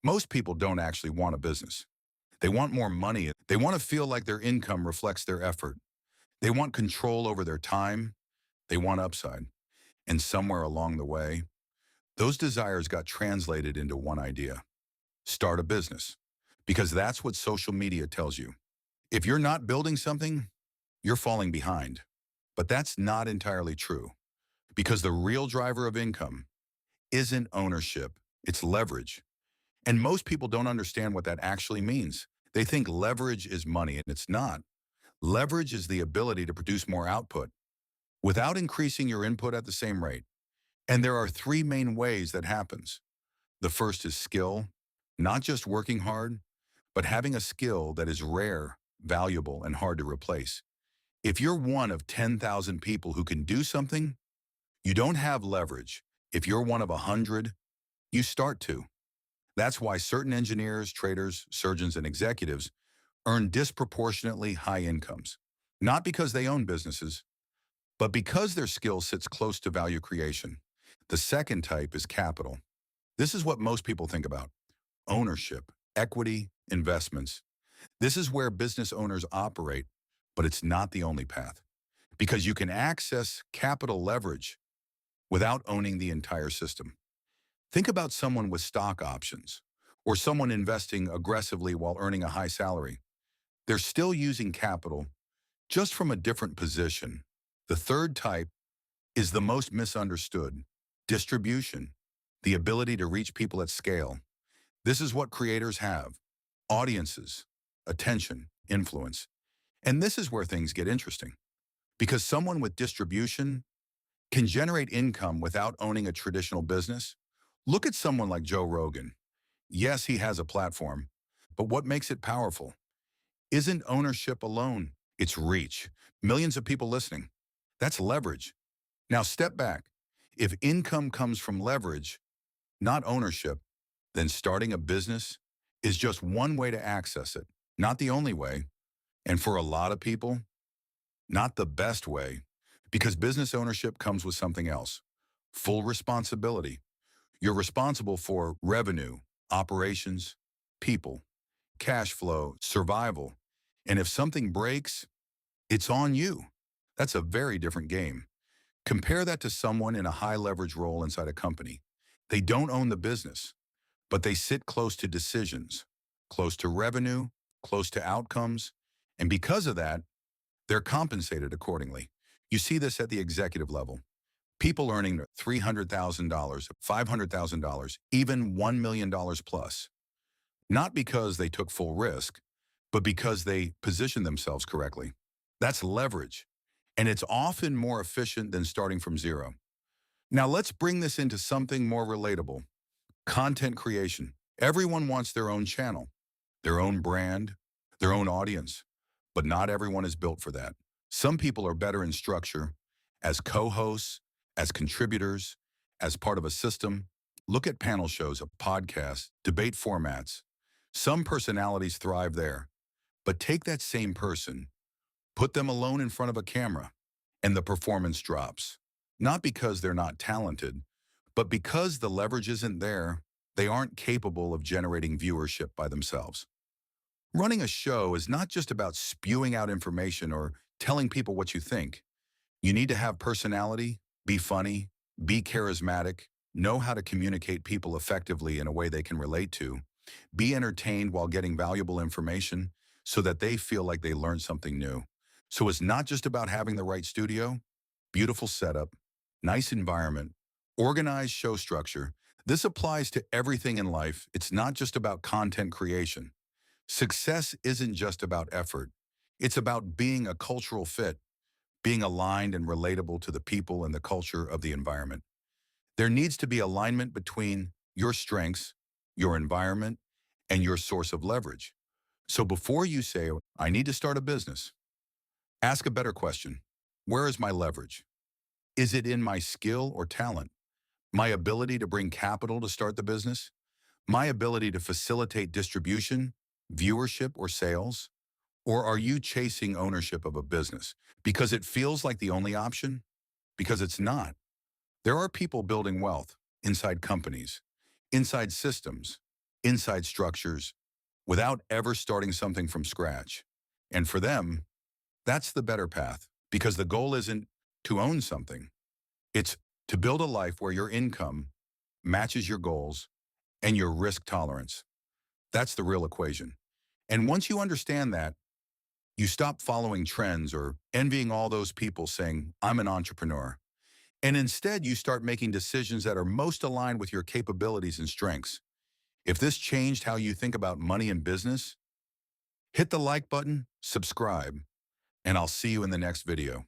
Most people don't actually want a business. They want more money. They want to feel like their income reflects their effort. They want control over their time. They want upside. And somewhere along the way, those desires got translated into one idea: start a business. Because that's what social media tells you. If you're not building something, you're falling behind. But that's not entirely true. Because the real driver of income isn't ownership, it's leverage. And most people don't understand what that actually means. They think leverage is money, and it's not. Leverage is the ability to produce more output without increasing your input at the same rate. And there are three main ways that happens. The first is skill, not just working hard, but having a skill that is rare, valuable, and hard to replace. If you're one of 10,000 people who can do something, you don't have leverage. If you're one of 100, you start to. That's why certain engineers, traders, surgeons, and executives earn disproportionately high incomes. Not because they own businesses, but because their skill sits close to value creation. The second type is capital. This is what most people think about: ownership, equity, investments. This is where business owners operate, but it's not the only path. Because you can access capital leverage without owning the entire system. Think about someone with stock options, or someone investing aggressively while earning a high salary. They're still using capital, just from a different position. The third type is the most misunderstood: distribution, the ability to reach people at scale. This is what creators have: audiences, attention, influence. And this is where things get interesting, because someone with distribution can generate income without owning a traditional business. Look at someone like Joe Rogan. Yes, he has a platform, but what makes it powerful isn't ownership alone, it's reach. Millions of people listening. That's leverage. Now step back. If income comes from leverage, not ownership, then starting a business is just one way to access it, not the only way. And for a lot of people, not the best way, because business ownership comes with something else: full responsibility. You're responsible for revenue, operations, people, cash flow, survival. And if something breaks, it's on you. That's a very different game. Compare that to someone in a high leverage role inside a company. They don't own the business, but they sit close to decisions, close to revenue, close to outcomes. And because of that, they're compensated accordingly. You see this at the executive level. People earning $300,000, $500,000, even $1 million plus. Not because they took full risk, but because they positioned themselves correctly. That's leverage. And it's often more efficient than starting from zero. Now let's bring this into something more relatable: content creation. Everyone wants their own channel, their own brand, their own audience, but not everyone is built for that. Some people are better in structure, as co-hosts, as contributors, as part of a system. Look at panel shows, podcasts, debate formats. Some personalities thrive there, but take that same person, put them alone in front of a camera, and the performance drops. Not because they're not talented, but because the leverage isn't there. They aren't capable of generating viewership by themselves. Running a show is not just about spewing out information or telling people what you think. You need to have personality, be funny, be charismatic, know how to communicate people effectively in a way they can relate to, be entertained while getting valuable information so that they feel like they learned something new. So it's not just about having the right studio, beautiful setup, nice environment, organized show structure. This applies to everything in life. It's not just about content creation. Success isn't just about effort. It's about being a cultural fit, being aligned and relatable to the people and the culture of the environment. There needs to be alignment between your strengths, your environment, and your source of leverage. So before you say, I need to start a business, ask a better question. Where is my leverage? Is it in my skill or talent? My ability to bring capital to start the business? My ability to facilitate distribution, viewership, or sales? Or are you chasing ownership of a business because it feels like the only option? Because it's not. There are people building wealth inside companies, inside systems, inside structures, without ever starting something from scratch. And for them, that's the better path, because the goal isn't to own something. It's to build a life where your income matches your goals and your risk tolerance. That's the real equation. And once you understand that, you stop following trends or envying all those people saying, I'm an entrepreneur. And instead, you start making decisions that are most aligned with your capabilities and strengths. If this changed how you think about money and business, hit the like button, subscribe, and I'll see you in the next video.